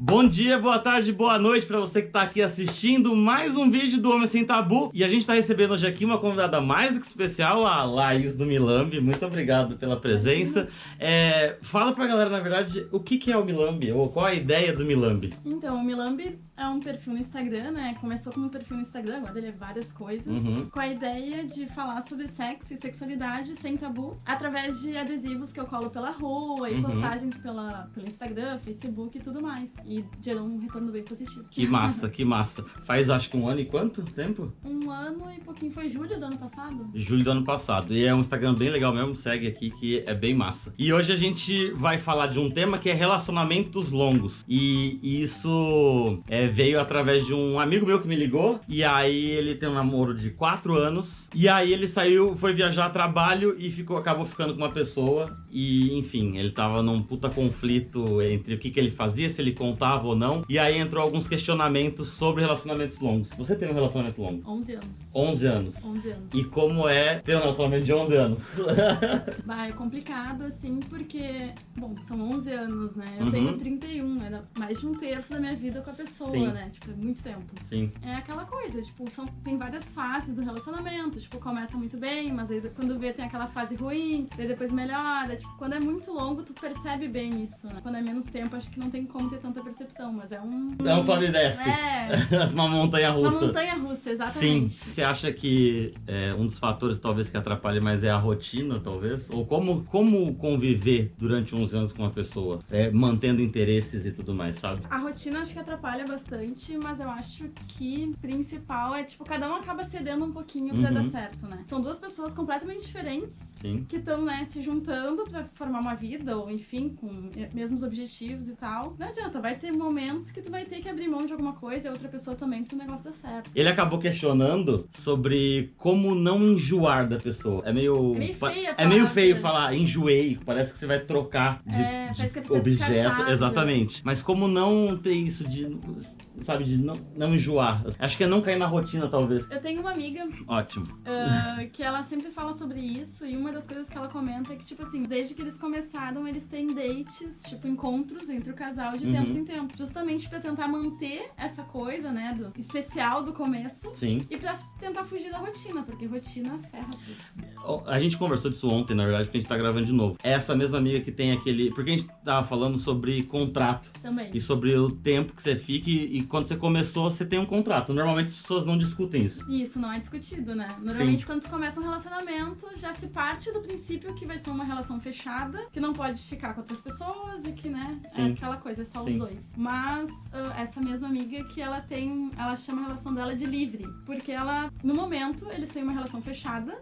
Bom dia, boa tarde, boa noite pra você que tá aqui assistindo mais um vídeo do Homem Sem Tabu. E a gente tá recebendo hoje aqui uma convidada mais do que especial, a Laís do Milambi. Muito obrigado pela presença. Fala pra galera, na verdade, o que é o Milambi? Ou qual a ideia do Milambi? Então, o Milambi é um perfil no Instagram, né? Começou como um perfil no Instagram, agora ele é várias coisas. Com a ideia de falar sobre sexo e sexualidade sem tabu, através de adesivos que eu colo pela rua e postagens pelo Instagram, Facebook e tudo mais. E gerou um retorno bem positivo. Que massa, que massa. Faz acho que 1 ano e quanto tempo? 1 ano e pouquinho, foi julho do ano passado? Julho do ano passado. E é um Instagram bem legal mesmo, segue aqui que é bem massa. E hoje a gente vai falar de um tema que é relacionamentos longos. E isso veio através de um amigo meu que me ligou. E aí ele tem um namoro de 4 anos. E aí ele saiu, foi viajar a trabalho e acabou ficando com uma pessoa. E enfim, ele tava num puta conflito entre o que ele fazia, se ele contava ou não. E aí entrou alguns questionamentos sobre relacionamentos longos. Você tem um relacionamento longo? 11 anos. 11 anos. 11 anos. E como é ter um relacionamento de 11 anos? É complicado, assim, porque, bom, são 11 anos, né? Eu tenho 31, é mais de 1/3 da minha vida com a pessoa, Sim. né? Tipo, é muito tempo. Sim. É aquela coisa, tipo, tem várias fases do relacionamento. Tipo, começa muito bem, mas aí quando vê tem aquela fase ruim, daí depois melhora. Tipo, quando é muito longo, tu percebe bem isso, né? Quando é menos tempo, acho que não tem como ter tanta percepção, mas é um... É um sobe e desce. Uma montanha russa. Uma montanha russa, exatamente. Sim. Você acha que um dos fatores talvez que atrapalhe mais é a rotina, talvez? Ou como conviver durante 11 anos com uma pessoa? Mantendo interesses e tudo mais, sabe? A rotina acho que atrapalha bastante, mas eu acho que o principal é, tipo, cada um acaba cedendo um pouquinho pra dar certo, né? São duas pessoas completamente diferentes. Sim. Que estão, né, se juntando pra formar uma vida, ou enfim, com mesmos objetivos e tal. Não adianta, vai ter momentos que tu vai ter que abrir mão de alguma coisa e a outra pessoa também pro negócio dar certo. Ele acabou questionando sobre como não enjoar da pessoa. É meio feio falar enjoei, parece que você vai trocar de objeto. Exatamente. Mas como não ter isso de, sabe, de não enjoar? Acho que é não cair na rotina, talvez. Eu tenho uma amiga... Ótimo. Que ela sempre fala sobre isso, e uma das coisas que ela comenta é que, tipo assim, desde que eles começaram, eles têm dates, tipo, encontros entre o casal de tempos em tempos. Justamente pra tentar manter essa coisa, né, do especial do começo. Sim. E pra tentar fugir da rotina, porque rotina ferra tudo. A gente conversou disso ontem, na verdade, porque a gente tá gravando de novo. É essa mesma amiga que tem aquele... Porque a gente tava falando sobre contrato. Também. E sobre o tempo que você fica e quando você começou, você tem um contrato. Normalmente as pessoas não discutem isso. Isso não é discutido, né? Normalmente quando tu começa um relacionamento, já se parte do princípio que vai ser uma relação fechada, que não pode ficar com outras pessoas e que, né, é aquela coisa, é só os dois. Mas essa mesma amiga que ela chama a relação dela de livre, porque ela, no momento, eles têm uma relação fechada,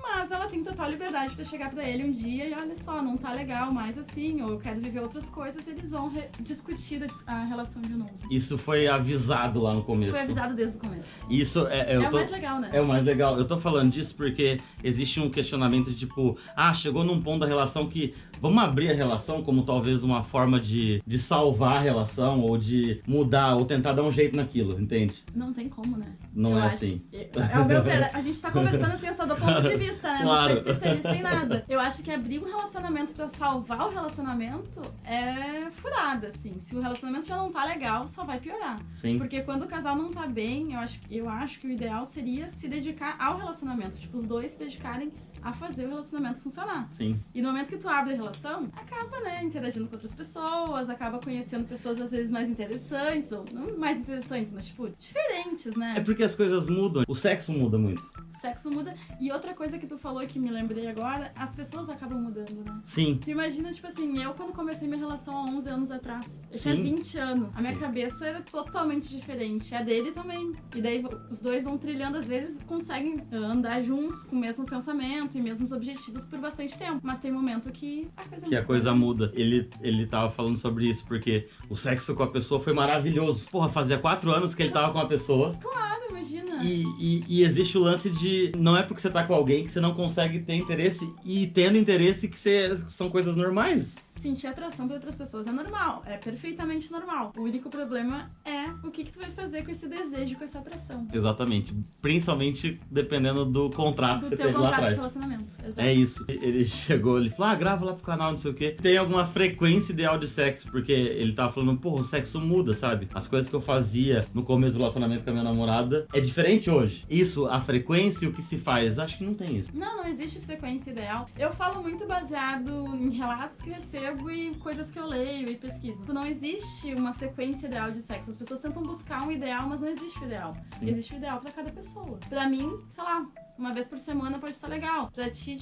mas ela tem total liberdade pra chegar pra ele um dia e olha só, não tá legal mais assim, ou eu quero viver outras coisas, eles vão discutir a relação de novo. Isso foi avisado lá no começo. Foi avisado desde o começo. Isso o mais legal, né? É o mais legal. Eu tô falando disso porque existe um questionamento de tipo, chegou num ponto da relação que vamos abrir a relação como talvez uma forma de salvar a relação ou de mudar ou tentar dar um jeito naquilo, entende? Não tem como, né? Não é assim. É o meu ver. A gente tá conversando assim, eu só do ponto de vista, né? Claro. Não sou especialista em nada. Eu acho que abrir um relacionamento pra salvar o relacionamento é furada, assim. Se o relacionamento já não tá legal, só vai piorar. Sim. Porque quando o casal não tá bem, eu acho que o ideal seria se dedicar ao relacionamento. Tipo, os dois se dedicarem a fazer o relacionamento funcionar. Sim. E no momento que tu abre a relação, acaba, né, interagindo com outras pessoas, acaba conhecendo pessoas às vezes mais interessantes, ou não mais interessantes, mas tipo, diferentes, né? É porque as coisas mudam. O sexo muda muito. O sexo muda. E outra coisa que tu falou que me lembrei agora, as pessoas acabam mudando, né? Sim. Tu imagina, tipo assim, eu quando comecei minha relação há 11 anos atrás, eu Sim. tinha 20 anos, a minha cabeça era totalmente diferente, a dele também. E daí os dois vão trilhando, às vezes conseguem andar juntos com o mesmo pensamento e mesmos objetivos por bastante tempo, mas tem momento que a coisa muda. Ele tava falando sobre isso porque o sexo com a pessoa foi maravilhoso. Porra, fazia 4 anos que ele tava com a pessoa. Claro, imagina. E existe o lance de... Não é porque você tá com alguém que você não consegue ter interesse. E tendo interesse que são coisas normais. Sentir atração por outras pessoas é normal, é perfeitamente normal. O único problema é o que tu vai fazer com esse desejo, com essa atração. Exatamente. Principalmente dependendo do contrato que você teve lá atrás. De relacionamento. Exato. É isso. Ele chegou, ele falou, grava lá pro canal, não sei o quê. Tem alguma frequência ideal de sexo, porque ele tava falando, o sexo muda, sabe? As coisas que eu fazia no começo do relacionamento com a minha namorada é diferente hoje. Isso, a frequência e o que se faz, acho que não tem isso. Não existe frequência ideal. Eu falo muito baseado em relatos que recebo e coisas que eu leio e pesquiso. Não existe uma frequência ideal de sexo. As pessoas tentam buscar um ideal, mas não existe o ideal. Sim. Existe o ideal pra cada pessoa. Pra mim, sei lá, uma vez por semana pode estar legal. Pra ti,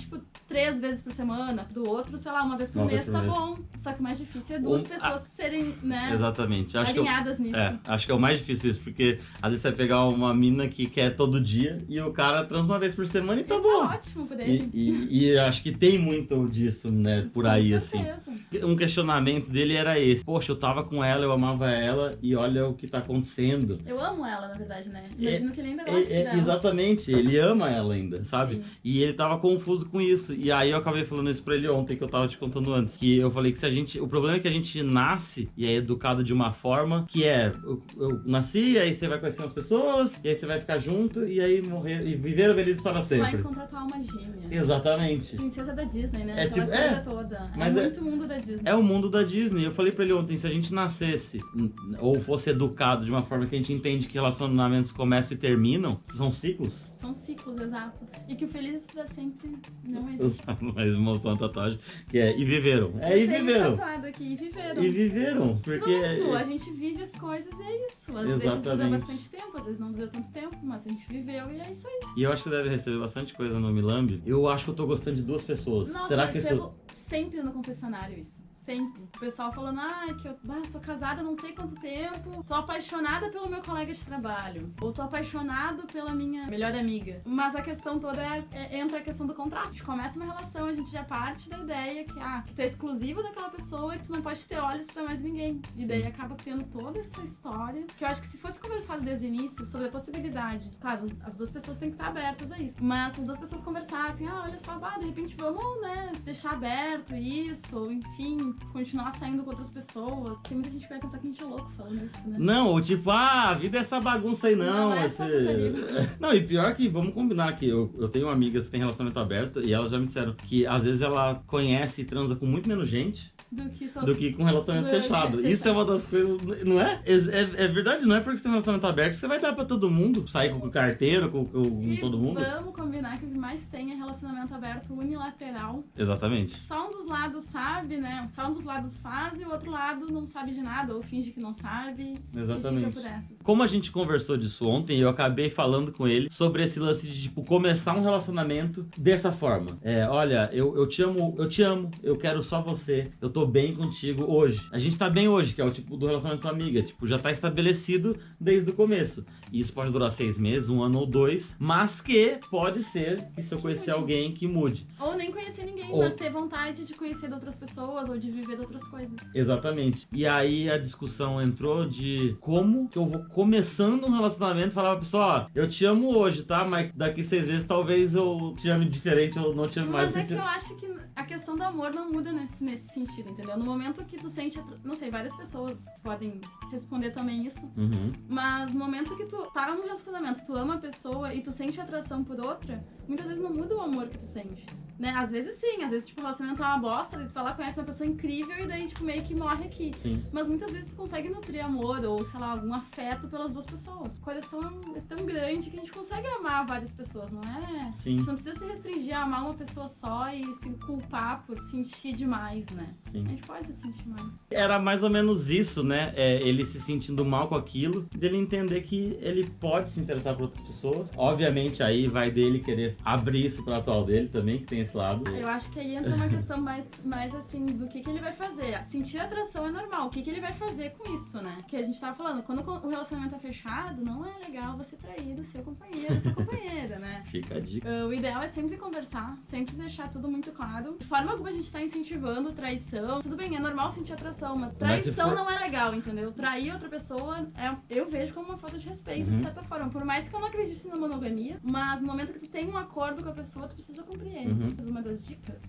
3 vezes por semana. Pro outro, sei lá, uma vez por mês tá bom. Só que o mais difícil é duas pessoas serem, né? Exatamente. Alinhadas nisso. Acho que é o mais difícil isso, porque às vezes você vai pegar uma mina que quer todo dia e o cara transa uma vez por semana e tá bom. Tá ótimo por ele. E acho que tem muito disso, né, por aí, assim. Um questionamento dele era esse. Poxa, eu tava com ela, eu amava ela e olha o que tá acontecendo. Eu amo ela, na verdade, né? Imagino que ele ainda gosta dela. Exatamente, ele ama ela ainda, sabe? Sim. E ele tava confuso com isso. E aí eu acabei falando isso pra ele ontem, que eu tava te contando antes. Que eu falei que o problema é que a gente nasce e é educado de uma forma que eu nasci, aí você vai conhecer umas pessoas, e aí você vai ficar junto, e aí morrer, e viver felizes para sempre. Vai encontrar tua alma gêmea. Exatamente. Princesa da Disney, né? Aquela coisa toda. Mas muito o mundo da Disney. É o mundo da Disney. Eu falei pra ele ontem, se a gente nascesse ou fosse educado de uma forma que a gente entende que relacionamentos começam e terminam, são ciclos. São ciclos, exato. E que o feliz para sempre não existe. Mas emoção tatuagem, que é e viveram. E viveram. Aqui, e viveram. E viveram. Porque pronto, a gente vive as coisas e é isso. Às vezes dura bastante tempo, às vezes não dura tanto tempo, mas a gente viveu e é isso aí. E eu acho que você deve receber bastante coisa no Milambi. Eu acho que eu tô gostando de 2 pessoas. Nossa, será eu que recebo sempre no confessionário isso. Sempre. O pessoal falando, que eu sou casada há não sei quanto tempo, tô apaixonada pelo meu colega de trabalho, ou tô apaixonado pela minha melhor amiga. Mas a questão toda entra a questão do contrato. A gente começa uma relação, a gente já parte da ideia que tu é exclusivo daquela pessoa e que tu não pode ter olhos pra mais ninguém. E daí acaba tendo toda essa história, que eu acho que se fosse conversado desde o início sobre a possibilidade, claro, as 2 pessoas têm que estar abertas a isso, mas se as 2 pessoas conversassem, olha só, de repente vamos, né, deixar aberto isso, ou enfim, continuar saindo com outras pessoas. Tem muita gente que vai pensar que a gente é louco falando isso, né? Não, tipo, a vida é essa bagunça aí, não. Não é essa Não, e pior que, vamos combinar que eu tenho amigas que têm relacionamento aberto e elas já me disseram que às vezes ela conhece e transa com muito menos gente do que com relacionamento fechado. Isso é uma das coisas, não é? É verdade, não é porque você tem um relacionamento aberto que você vai dar pra todo mundo, sair com o carteiro, com todo mundo. Vamos combinar que o que mais tem é relacionamento aberto unilateral. Exatamente. Só um dos lados sabe, né? Só um dos lados faz e o outro lado não sabe de nada ou finge que não sabe. Exatamente. E fica por essas. Como a gente conversou disso ontem, eu acabei falando com ele sobre esse lance de, começar um relacionamento dessa forma. Olha, eu te amo, eu quero só você, eu tô bem contigo hoje. A gente tá bem hoje, que é o tipo do relacionamento com sua amiga. Já tá estabelecido desde o começo. E isso pode durar 6 meses, 1 ano ou 2, mas que pode ser que se eu conhecer alguém que mude. Ou nem conhecer ninguém, mas ter vontade de conhecer de outras pessoas ou de viver de outras coisas. Exatamente. E aí a discussão entrou de como que eu vou começando um relacionamento e falar pra pessoa, eu te amo hoje, tá? Mas daqui 6 meses talvez eu te ame diferente ou não te ame mais. Mas que eu acho que a questão do amor não muda nesse sentido, entendeu? No momento que tu sente, não sei, várias pessoas podem responder também isso, mas no momento que tu tá num relacionamento, tu ama a pessoa e tu sente atração por outra, muitas vezes não muda o amor que tu sente. Né? Às vezes sim, às vezes tipo, o relacionamento é uma bosta, e tu vai lá, conhece uma pessoa incrível e daí tipo, meio que morre aqui. Sim. Mas muitas vezes tu consegue nutrir amor ou, sei lá, algum afeto pelas 2 pessoas. O coração é tão grande que a gente consegue amar várias pessoas, não é? Sim. A gente não precisa se restringir a amar uma pessoa só e se culpar por sentir demais, né? Sim. A gente pode sentir mais. Era mais ou menos isso, né? Ele se sentindo mal com aquilo, dele entender que ele pode se interessar por outras pessoas. Obviamente aí vai dele querer abrir isso pra atual dele também, que tem esse lado. Eu acho que aí entra uma questão mais assim, do que ele vai fazer. Sentir atração é normal, o que ele vai fazer com isso, né? Que a gente tava falando, quando o relacionamento é fechado, não é legal você trair o seu companheiro, sua companheira, né? Fica a dica. O ideal é sempre conversar, sempre deixar tudo muito claro. De forma alguma a gente tá incentivando traição. Tudo bem, é normal sentir atração, mas traição não é legal, entendeu? Trair outra pessoa, eu vejo como uma falta de respeito, de certa forma. Por mais que eu não acredite na monogamia, mas no momento que tu tem um acordo com a pessoa, tu precisa cumprir ele. Uma das dicas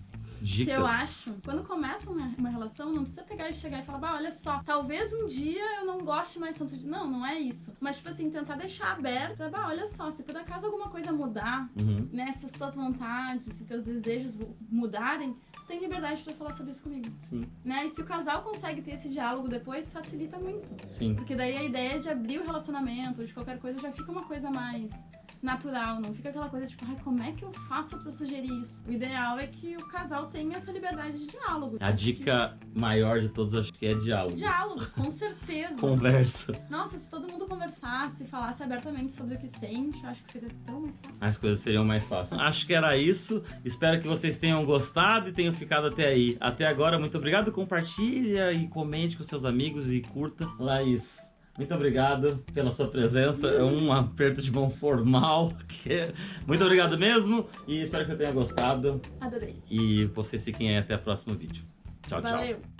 que eu acho, quando começa uma relação, não precisa pegar e chegar e falar, olha só, talvez um dia eu não goste mais tanto de... Não é isso. Mas, tipo assim, tentar deixar aberto, olha só, se por acaso alguma coisa mudar, né, se as tuas vontades, se teus desejos mudarem, tu tem liberdade pra falar sobre isso comigo. Sim. Né? E se o casal consegue ter esse diálogo depois, facilita muito. Sim. Porque daí a ideia de abrir o relacionamento, ou de qualquer coisa, já fica uma coisa mais natural, não fica aquela coisa tipo, como é que eu faço pra sugerir isso? O ideal é que o casal tenha essa liberdade de diálogo. A dica maior de todos, acho que é diálogo. Diálogo, com certeza. Conversa. Nossa, se todo mundo conversasse, falasse abertamente sobre o que sente, eu acho que seria tão mais fácil. As coisas seriam mais fáceis. Acho que era isso. Espero que vocês tenham gostado e tenham ficado até aí. Até agora, muito obrigado. Compartilha e comente com seus amigos e curta. Laís, muito obrigado pela sua presença. É um aperto de mão formal. Muito obrigado mesmo. E espero que você tenha gostado. Adorei. E vocês fiquem aí até o próximo vídeo. Tchau, tchau. Valeu.